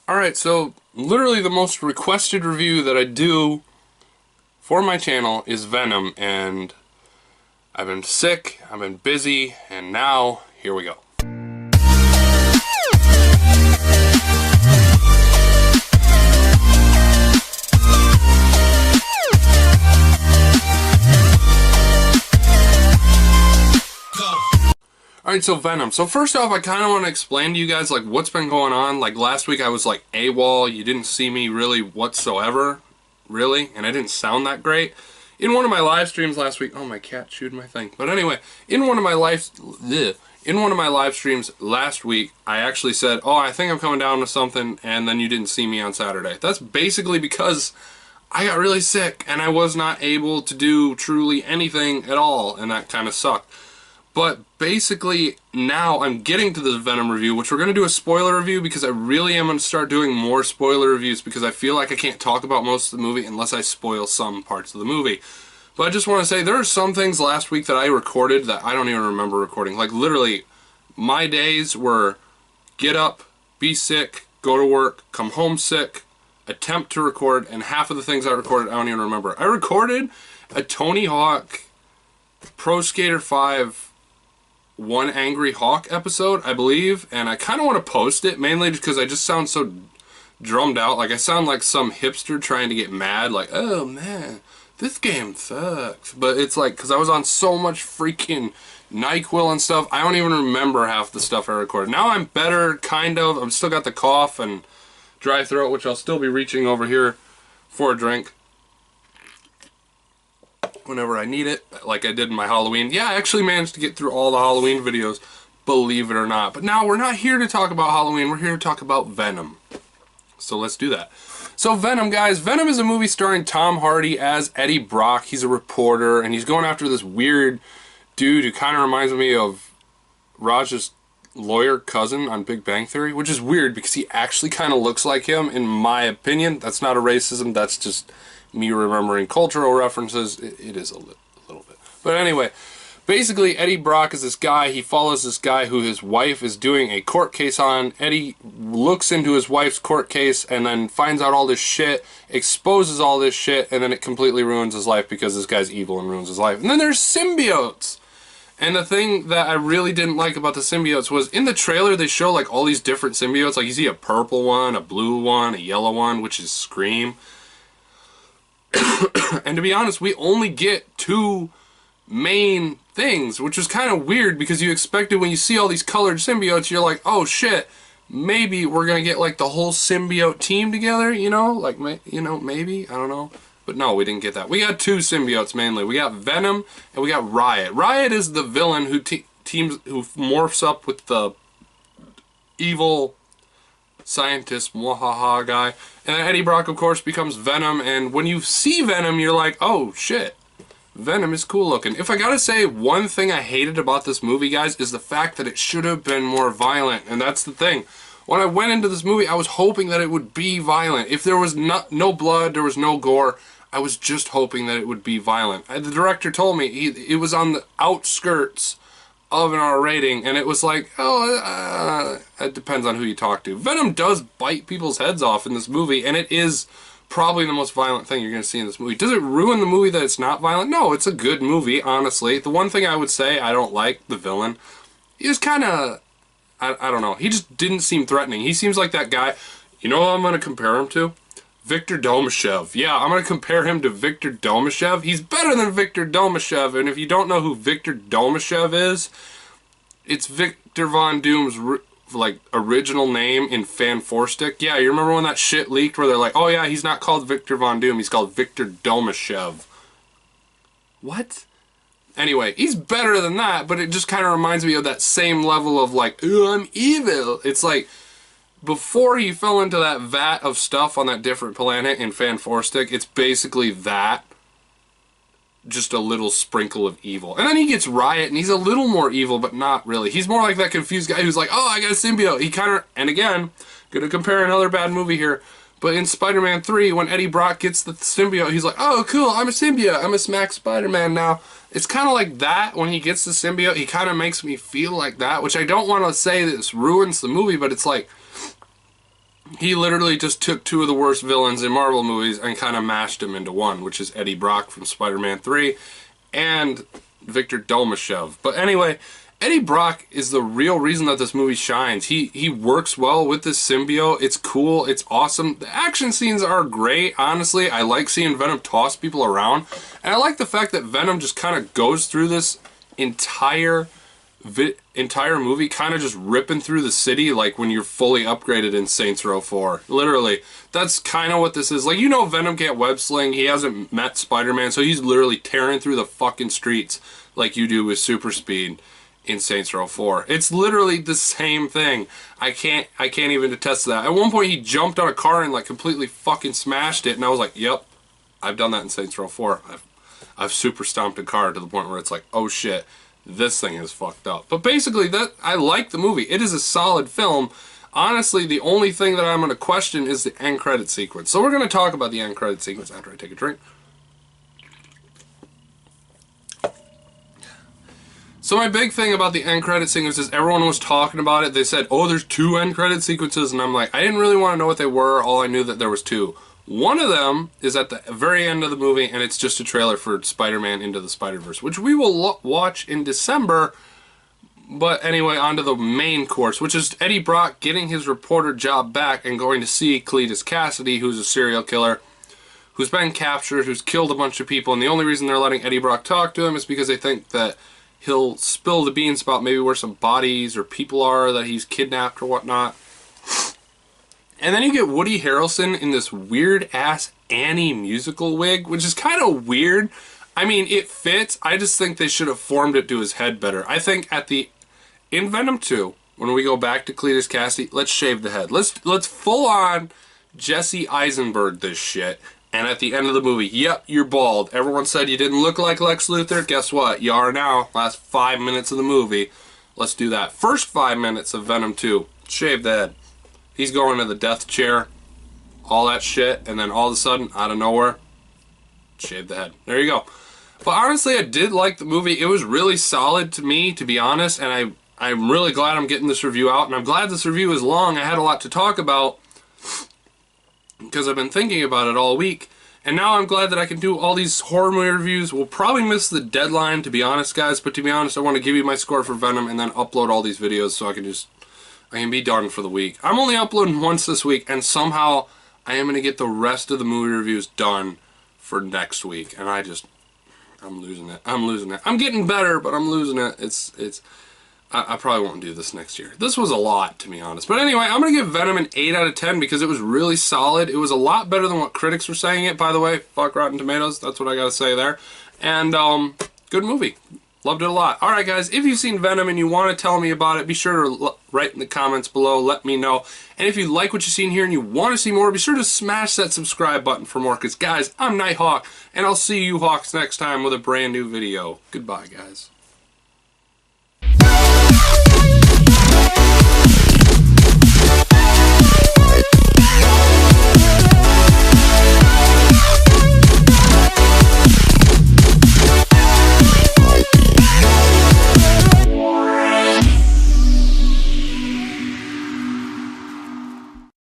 Alright, so literally the most requested review that I do for my channel is Venom, and I've been sick, I've been busy, and now, here we go. Alright, so Venom. So first off, I kind of want to explain to you guys, like, what's been going on. Like, last week I was, like, AWOL. You didn't see me really whatsoever. Really. And I didn't sound that great. In one of my live streams last week... Oh, my cat chewed my thing. But anyway, in one of my live streams last week, I actually said, oh, I think I'm coming down with something, and then you didn't see me on Saturday. That's basically because I got really sick, and I was not able to do truly anything at all, and that kind of sucked. But basically, now I'm getting to this Venom review, which we're going to do a spoiler review because I really am going to start doing more spoiler reviews because I feel like I can't talk about most of the movie unless I spoil some parts of the movie. But I just want to say, there are some things last week that I recorded that I don't even remember recording. Like, literally, my days were get up, be sick, go to work, come home sick, attempt to record, and half of the things I recorded I don't even remember. I recorded a Tony Hawk Pro Skater 5 One Angry Hawk episode, I believe, and I kind of want to post it, mainly because I just sound so drummed out. Like, I sound like some hipster trying to get mad, like, oh man, this game sucks. But it's like, because I was on so much freaking NyQuil and stuff, I don't even remember half the stuff I recorded. Now I'm better, kind of. I've still got the cough and dry throat, which I'll still be reaching over here for a drink whenever I need it, like I did in my Halloween. Yeah, I actually managed to get through all the Halloween videos, believe it or not. But now we're not here to talk about Halloween, we're here to talk about Venom. So let's do that. So Venom, guys, Venom is a movie starring Tom Hardy as Eddie Brock. He's a reporter, and he's going after this weird dude who kind of reminds me of Raj's lawyer cousin on Big Bang Theory, which is weird because he actually kind of looks like him, in my opinion. That's not a racism, that's just me remembering cultural references. It is a little bit. But anyway, basically Eddie Brock is this guy. He follows this guy who his wife is doing a court case on. Eddie looks into his wife's court case and then finds out all this shit, exposes all this shit, and then it completely ruins his life because this guy's evil and ruins his life. And then there's symbiotes. And the thing that I really didn't like about the symbiotes was, in the trailer they show like all these different symbiotes. Like, you see a purple one, a blue one, a yellow one, which is Scream. And to be honest, we only get two main things, which is kind of weird because you expected, when you see all these colored symbiotes, you're like, oh shit, maybe we're gonna get like the whole symbiote team together, you know, like, you know, maybe, I don't know. But no, we didn't get that. We got two symbiotes mainly. We got Venom and we got Riot. Riot is the villain who who morphs up with the evil scientist, mwahaha guy. And then Eddie Brock, of course, becomes Venom, and when you see Venom, you're like, oh shit, Venom is cool looking. If I gotta say one thing I hated about this movie, guys, is the fact that it should have been more violent, and that's the thing. When I went into this movie, I was hoping that it would be violent. If there was no blood, there was no gore, I was just hoping that it would be violent. The director told me it was on the outskirts of an R rating, and it was like, oh, it depends on who you talk to. Venom does bite people's heads off in this movie, and it is probably the most violent thing you're going to see in this movie. Does it ruin the movie that it's not violent? No, it's a good movie, honestly. The one thing I would say I don't like, the villain, he was kind of, I don't know, he just didn't seem threatening. He seems like that guy, you know what I'm going to compare him to? Victor Domashev. Yeah, I'm going to compare him to Victor Domashev. He's better than Victor Domashev, and if you don't know who Victor Domashev is, it's Victor Von Doom's like original name in Fanforstic. Yeah, you remember when that shit leaked where they're like, oh yeah, he's not called Victor Von Doom, he's called Victor Domashev. What? Anyway, he's better than that, but it just kind of reminds me of that same level of like, oh, I'm evil. It's like, before he fell into that vat of stuff on that different planet in Fanforstic, it's basically that, just a little sprinkle of evil. And then he gets Riot, and he's a little more evil, but not really. He's more like that confused guy who's like, oh, I got a symbiote. He kind of, and again, gonna compare another bad movie here, but in Spider-Man 3, when Eddie Brock gets the symbiote, he's like, oh, cool, I'm a symbiote. I'm a smack Spider-Man now. It's kind of like that when he gets the symbiote. He kind of makes me feel like that, which I don't want to say that this ruins the movie, but it's like, he literally just took two of the worst villains in Marvel movies and kind of mashed them into one, which is Eddie Brock from Spider-Man 3 and Victor Domashev. But anyway, Eddie Brock is the real reason that this movie shines. He works well with this symbiote. It's cool. It's awesome. The action scenes are great, honestly. I like seeing Venom toss people around. And I like the fact that Venom just kind of goes through this entire movie kind of just ripping through the city like when you're fully upgraded in Saints Row 4. Literally. That's kind of what this is. Like, you know Venom can't web sling. He hasn't met Spider-Man, so he's literally tearing through the fucking streets like you do with super speed in Saints Row 4. It's literally the same thing. I can't even attest to that. At one point he jumped on a car and like completely fucking smashed it, and I was like, yep, I've done that in Saints Row 4. I've super stomped a car to the point where it's like, oh shit, this thing is fucked up. But basically, that I like the movie. It is a solid film. Honestly, the only thing that I'm going to question is the end credit sequence. So we're going to talk about the end credit sequence after I take a drink. So my big thing about the end credit sequence is everyone was talking about it. They said, oh, there's two end credit sequences. And I'm like, I didn't really want to know what they were. All I knew that there was two. One of them is at the very end of the movie, and it's just a trailer for Spider-Man Into the Spider-Verse, which we will watch in December. But anyway, on to the main course, which is Eddie Brock getting his reporter job back and going to see Cletus Cassidy, who's a serial killer, who's been captured, who's killed a bunch of people. And the only reason they're letting Eddie Brock talk to him is because they think that he'll spill the beans about maybe where some bodies or people are that he's kidnapped or whatnot. And then you get Woody Harrelson in this weird-ass Annie musical wig, which is kind of weird. I mean, it fits. I just think they should have formed it to his head better. I think in Venom 2, when we go back to Cletus Cassidy, let's shave the head. Let's full-on Jesse Eisenberg this shit. And at the end of the movie, yep, you're bald. Everyone said you didn't look like Lex Luthor. Guess what? You are now. Last 5 minutes of the movie. Let's do that. First 5 minutes of Venom 2. Shave the head. He's going to the death chair. All that shit. And then all of a sudden, out of nowhere, shave the head. There you go. But honestly, I did like the movie. It was really solid to me, to be honest. And I'm really glad I'm getting this review out. And I'm glad this review is long. I had a lot to talk about, because I've been thinking about it all week. And now I'm glad that I can do all these horror movie reviews. We'll probably miss the deadline, to be honest, guys. But to be honest, I want to give you my score for Venom and then upload all these videos so I can be done for the week. I'm only uploading once this week, and somehow I am going to get the rest of the movie reviews done for next week. And I'm losing it. I'm losing it. I'm getting better, but I'm losing it. I probably won't do this next year. This was a lot, to be honest. But anyway, I'm going to give Venom an 8 out of 10 because it was really solid. It was a lot better than what critics were saying it, by the way. Fuck Rotten Tomatoes. That's what I got to say there. And, good movie. Loved it a lot. Alright, guys, if you've seen Venom and you want to tell me about it, be sure to write in the comments below. Let me know. And if you like what you've seen here and you want to see more, be sure to smash that subscribe button for more. Because, guys, I'm Nighthawk, and I'll see you Hawks next time with a brand new video. Goodbye, guys.